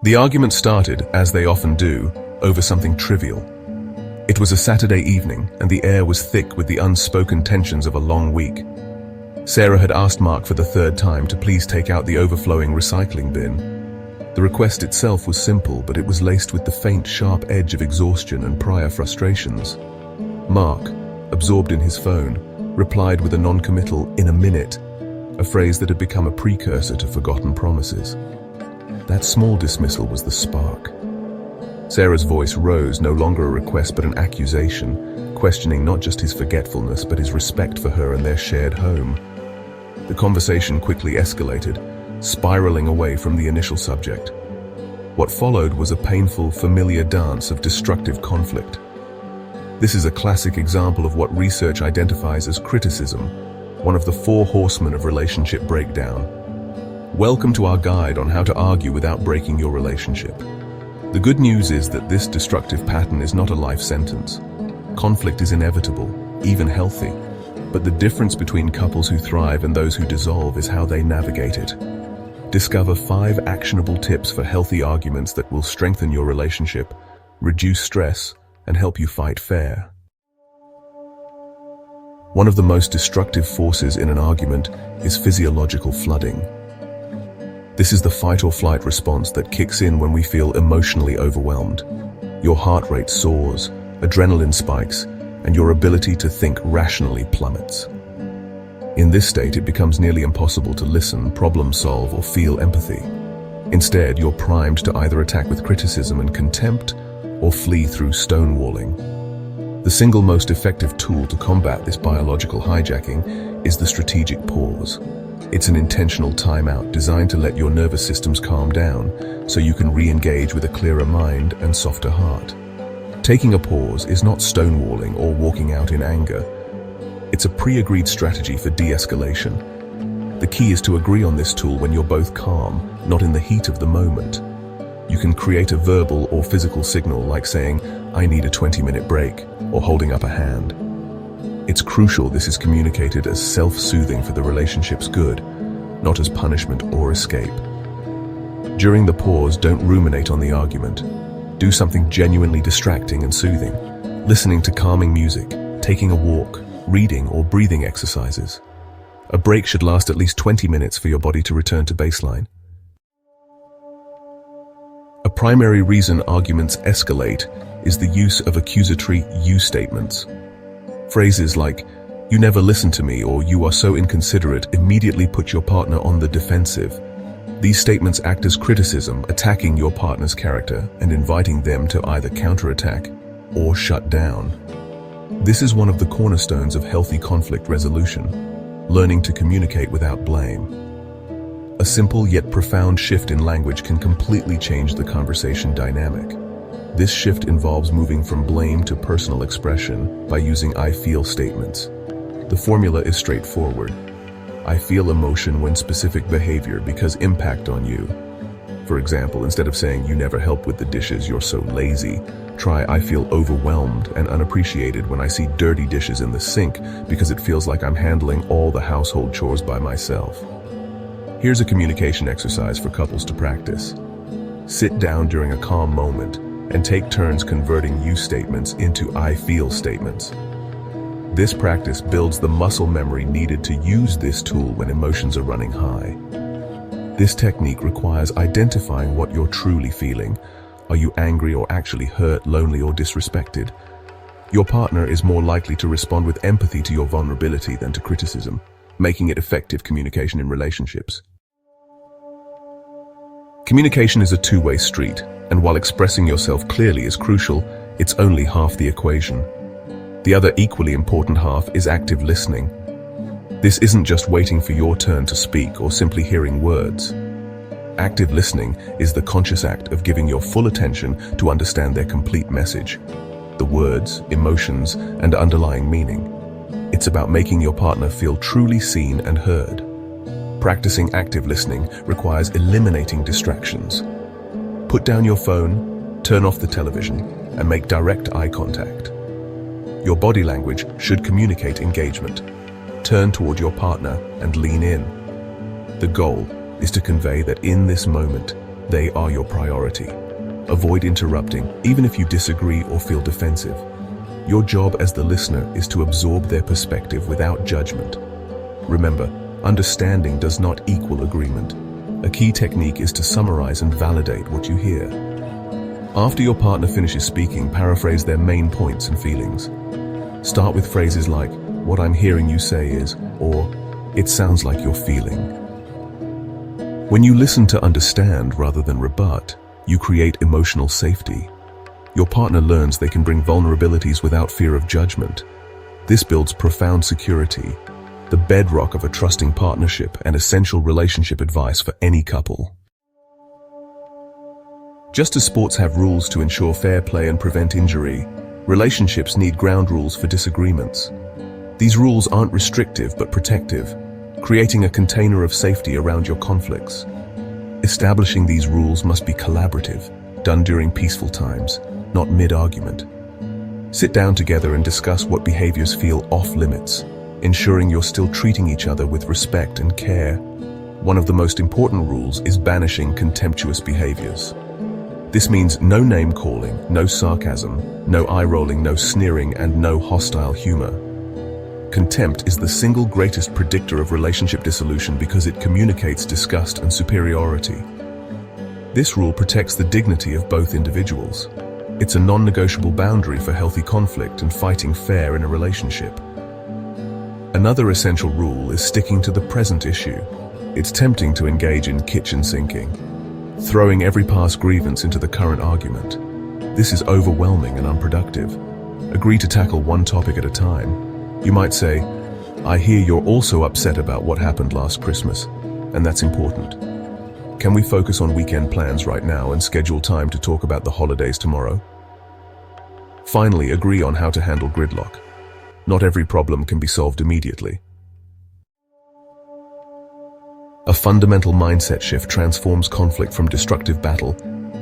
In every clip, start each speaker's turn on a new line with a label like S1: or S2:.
S1: The argument started, as they often do, over something trivial. It was a Saturday evening, and the air was thick with the unspoken tensions of a long week. Sarah had asked Mark for the third time to please take out the overflowing recycling bin. The request itself was simple, but it was laced with the faint, sharp edge of exhaustion and prior frustrations. Mark, absorbed in his phone, replied with a non-committal "in a minute," a phrase that had become a precursor to forgotten promises. That small dismissal was the spark. Sarah's voice rose, no longer a request but an accusation, questioning not just his forgetfulness but his respect for her and their shared home. The conversation quickly escalated, spiraling away from the initial subject. What followed was a painful, familiar dance of destructive conflict. This is a classic example of what research identifies as criticism, one of the four horsemen of relationship breakdown. Welcome to our guide on how to argue without breaking your relationship. The good news is that this destructive pattern is not a life sentence. Conflict is inevitable, even healthy, but the difference between couples who thrive and those who dissolve is how they navigate it. Discover 5 actionable tips for healthy arguments that will strengthen your relationship, reduce stress, and help you fight fair. One of the most destructive forces in an argument is physiological flooding. This is the fight or flight response that kicks in when we feel emotionally overwhelmed. Your heart rate soars, adrenaline spikes, and your ability to think rationally plummets. In this state, it becomes nearly impossible to listen, problem solve, or feel empathy. Instead, you're primed to either attack with criticism and contempt or flee through stonewalling. The single most effective tool to combat this biological hijacking is the strategic pause. It's an intentional timeout designed to let your nervous systems calm down so you can re-engage with a clearer mind and softer heart. Taking a pause is not stonewalling or walking out in anger. It's a pre-agreed strategy for de-escalation. The key is to agree on this tool when you're both calm, not in the heat of the moment. You can create a verbal or physical signal like saying, "I need a 20-minute break," or holding up a hand. It's crucial this is communicated as self-soothing for the relationship's good, not as punishment or escape. During the pause, don't ruminate on the argument. Do something genuinely distracting and soothing. Listening to calming music, taking a walk, reading, or breathing exercises. A break should last at least 20 minutes for your body to return to baseline. A primary reason arguments escalate is the use of accusatory you statements. Phrases like, "You never listen to me," or "You are so inconsiderate," immediately put your partner on the defensive. These statements act as criticism, attacking your partner's character and inviting them to either counterattack or shut down. This is one of the cornerstones of healthy conflict resolution, learning to communicate without blame. A simple yet profound shift in language can completely change the conversation dynamic. This shift involves moving from blame to personal expression by using "I feel" statements. The formula is straightforward. I feel emotion when specific behavior because impact on you. For example, instead of saying "You never help with the dishes, you're so lazy," try "I feel overwhelmed and unappreciated when I see dirty dishes in the sink because it feels like I'm handling all the household chores by myself." Here's a communication exercise for couples to practice. Sit down during a calm moment and take turns converting "you" statements into "I feel" statements. This practice builds the muscle memory needed to use this tool when emotions are running high. This technique requires identifying what you're truly feeling. Are you angry or actually hurt, lonely or disrespected? Your partner is more likely to respond with empathy to your vulnerability than to criticism, making it effective communication in relationships. Communication is a two-way street, and while expressing yourself clearly is crucial, it's only half the equation. The other equally important half is active listening. This isn't just waiting for your turn to speak or simply hearing words. Active listening is the conscious act of giving your full attention to understand their complete message, the words, emotions, and underlying meaning. It's about making your partner feel truly seen and heard. Practicing active listening requires eliminating distractions. Put down your phone, turn off the television, and make direct eye contact. Your body language should communicate engagement. Turn toward your partner and lean in. The goal is to convey that in this moment, They are your priority. Avoid interrupting, even if you disagree or feel defensive. Your job as the listener is to absorb their perspective without judgment. Remember, understanding does not equal agreement. A key technique is to summarize and validate what you hear. After your partner finishes speaking, paraphrase their main points and feelings. Start with phrases like, "What I'm hearing you say is," or "It sounds like you're feeling." When you listen to understand rather than rebut, you create emotional safety. Your partner learns they can bring vulnerabilities without fear of judgment. This builds profound security, the bedrock of a trusting partnership and essential relationship advice for any couple. Just as sports have rules to ensure fair play and prevent injury, relationships need ground rules for disagreements. These rules aren't restrictive but protective, creating a container of safety around your conflicts. Establishing these rules must be collaborative, done during peaceful times, not mid-argument. Sit down together and discuss what behaviors feel off-limits, ensuring you're still treating each other with respect and care. One of the most important rules is banishing contemptuous behaviors. This means no name-calling, no sarcasm, no eye-rolling, no sneering, and no hostile humor. Contempt is the single greatest predictor of relationship dissolution because it communicates disgust and superiority. This rule protects the dignity of both individuals. It's a non-negotiable boundary for healthy conflict and fighting fair in a relationship. Another essential rule is sticking to the present issue. It's tempting to engage in kitchen sinking, throwing every past grievance into the current argument. This is overwhelming and unproductive. Agree to tackle one topic at a time. You might say, "I hear you're also upset about what happened last Christmas, and that's important. Can we focus on weekend plans right now and schedule time to talk about the holidays tomorrow?" Finally, agree on how to handle gridlock. Not every problem can be solved immediately. A fundamental mindset shift transforms conflict from destructive battle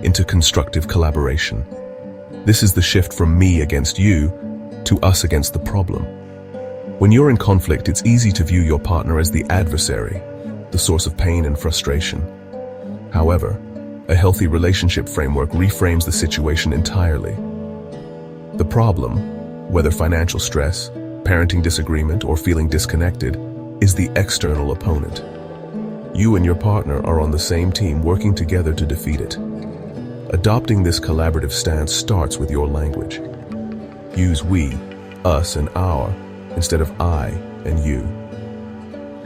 S1: into constructive collaboration. This is the shift from me against you to us against the problem. When you're in conflict, it's easy to view your partner as the adversary, the source of pain and frustration. However, a healthy relationship framework reframes the situation entirely. The problem, whether financial stress, parenting disagreement, or feeling disconnected, is the external opponent. You and your partner are on the same team working together to defeat it. Adopting this collaborative stance starts with your language. Use we, us, and our instead of I and you.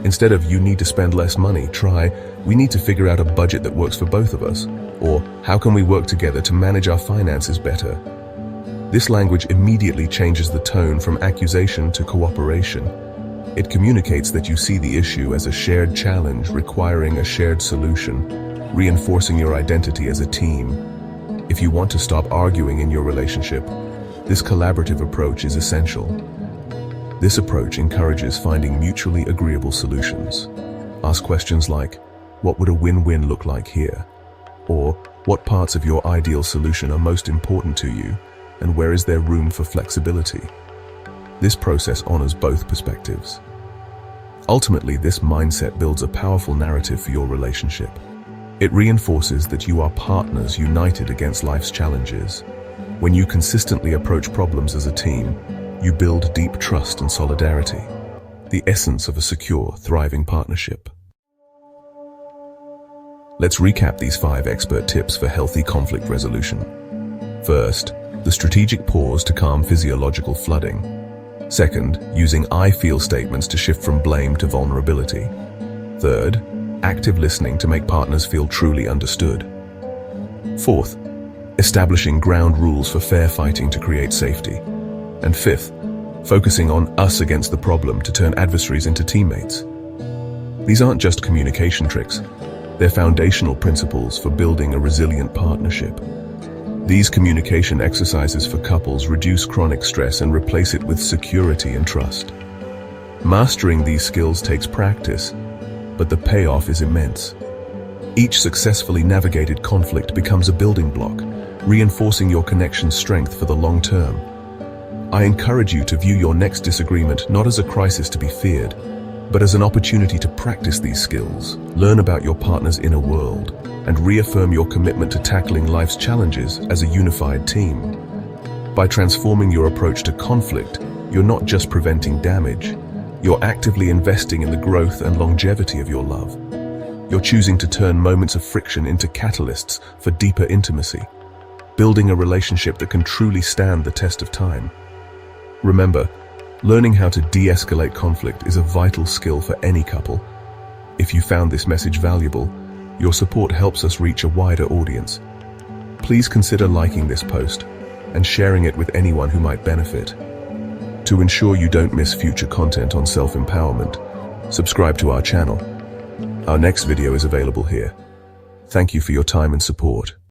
S1: Instead of "you need to spend less money," try "we need to figure out a budget that works for both of us," or "how can we work together to manage our finances better?" This language immediately changes the tone from accusation to cooperation. It communicates that you see the issue as a shared challenge requiring a shared solution, reinforcing your identity as a team. If you want to stop arguing in your relationship, this collaborative approach is essential. This approach encourages finding mutually agreeable solutions. Ask questions like, "What would a win-win look like here?" Or, "What parts of your ideal solution are most important to you, and where is there room for flexibility?" This process honors both perspectives. Ultimately, this mindset builds a powerful narrative for your relationship. It reinforces that you are partners united against life's challenges. When you consistently approach problems as a team, you build deep trust and solidarity, the essence of a secure, thriving partnership. Let's recap these 5 expert tips for healthy conflict resolution. First, the strategic pause to calm physiological flooding. Second, using "I feel" statements to shift from blame to vulnerability. Third, active listening to make partners feel truly understood. Fourth, establishing ground rules for fair fighting to create safety. And fifth, focusing on us against the problem to turn adversaries into teammates. These aren't just communication tricks. They're foundational principles for building a resilient partnership. These communication exercises for couples reduce chronic stress and replace it with security and trust. Mastering these skills takes practice, but the payoff is immense. Each successfully navigated conflict becomes a building block, reinforcing your connection's strength for the long term. I encourage you to view your next disagreement not as a crisis to be feared, but as an opportunity to practice these skills, learn about your partner's inner world, and reaffirm your commitment to tackling life's challenges as a unified team. By transforming your approach to conflict, you're not just preventing damage, you're actively investing in the growth and longevity of your love. You're choosing to turn moments of friction into catalysts for deeper intimacy, building a relationship that can truly stand the test of time. Remember, learning how to de-escalate conflict is a vital skill for any couple. If you found this message valuable, your support helps us reach a wider audience. Please consider liking this post and sharing it with anyone who might benefit. To ensure you don't miss future content on self-empowerment, subscribe to our channel. Our next video is available here. Thank you for your time and support.